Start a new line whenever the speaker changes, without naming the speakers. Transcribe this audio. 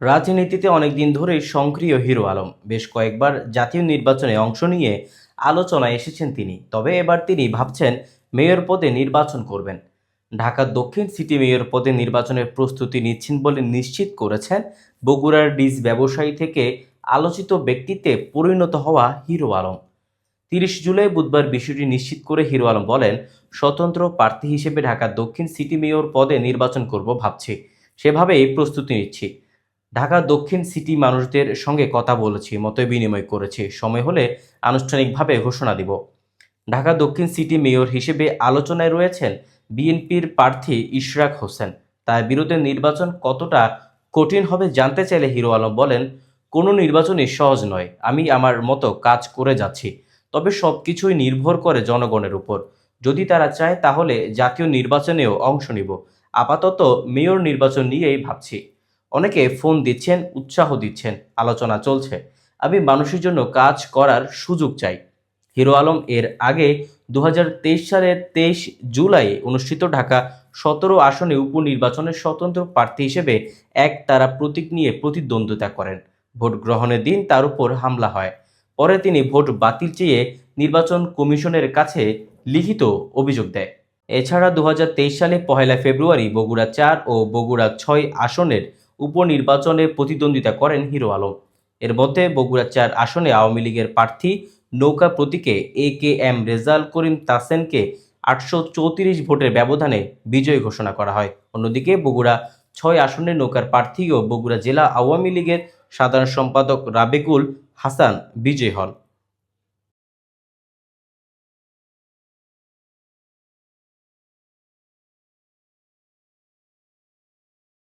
রাজনীতিতে অনেকদিন ধরেই সক্রিয় হিরো আলম। বেশ কয়েকবার জাতীয় নির্বাচনে অংশ নিয়ে আলোচনায় এসেছেন তিনি। তবে এবার তিনি ভাবছেন মেয়র পদে নির্বাচন করবেন। ঢাকা দক্ষিণ সিটি মেয়র পদে নির্বাচনের প্রস্তুতি নিচ্ছেন বলে নিশ্চিত করেছেন বগুড়ার বীজ ব্যবসায়ী থেকে আলোচিত ব্যক্তিত্বে পরিণত হওয়া হিরো আলম। 30 জুলাই বুধবার বিষয়টি নিশ্চিত করে হিরো আলম বলেন, স্বতন্ত্র প্রার্থী হিসেবে ঢাকা দক্ষিণ সিটি মেয়র পদে নির্বাচন করব ভাবছি, সেভাবেই প্রস্তুতি নিচ্ছি। ঢাকা দক্ষিণ সিটি মানুষদের সঙ্গে কথা বলেছি, মত বিনিময় করেছি, সময় হলে আনুষ্ঠানিকভাবে ঘোষণা দিব। ঢাকা দক্ষিণ সিটি মেয়র হিসেবে আলোচনায় রয়েছেন বিএনপির প্রার্থী ইশরাক হোসেন। তার বিরুদ্ধে নির্বাচন কতটা কঠিন হবে জানতে চাইলে হিরো আলম বলেন, কোনো নির্বাচনই সহজ নয়, আমি আমার মতো কাজ করে যাচ্ছি। তবে সব কিছুই নির্ভর করে জনগণের উপর। যদি তারা চায় তাহলে জাতীয় নির্বাচনেও অংশ নিব। আপাতত মেয়র নির্বাচন নিয়েই ভাবছি। অনেকে ফোন দিচ্ছেন, উৎসাহ দিচ্ছেন, আলোচনা চলছে। আমি মানুষের জন্য কাজ করার সুযোগ চাই। হিরো আলম এর আগে 2023 সালের 23 জুলাই অনুষ্ঠিত ঢাকা 17 আসনে উপনির্বাচনে স্বতন্ত্র প্রার্থী হিসেবে একতারা প্রতীক নিয়ে প্রতিদ্বন্দ্বিতা করেন। ভোট গ্রহণের দিন তার উপর হামলা হয়। পরে তিনি ভোট বাতিল চেয়ে নির্বাচন কমিশনের কাছে লিখিত অভিযোগ দেয়। এছাড়া 2023 সালে 1 ফেব্রুয়ারি বগুড়া 4 ও বগুড়া 6 আসনের উপনির্বাচনে প্রতিদ্বন্দ্বিতা করেন হিরো আলম। এর মধ্যে বগুড়া 4 আসনে আওয়ামী লীগের প্রার্থী নৌকা প্রতীকে AKM রেজাল করিম তাসেনকে 834 ভোটের ব্যবধানে বিজয়ী ঘোষণা করা হয়। অন্যদিকে বগুড়া 6 আসনের নৌকার প্রার্থী ও বগুড়া জেলা আওয়ামী লীগের সাধারণ সম্পাদক রাবেকুল হাসান বিজয়ী হন।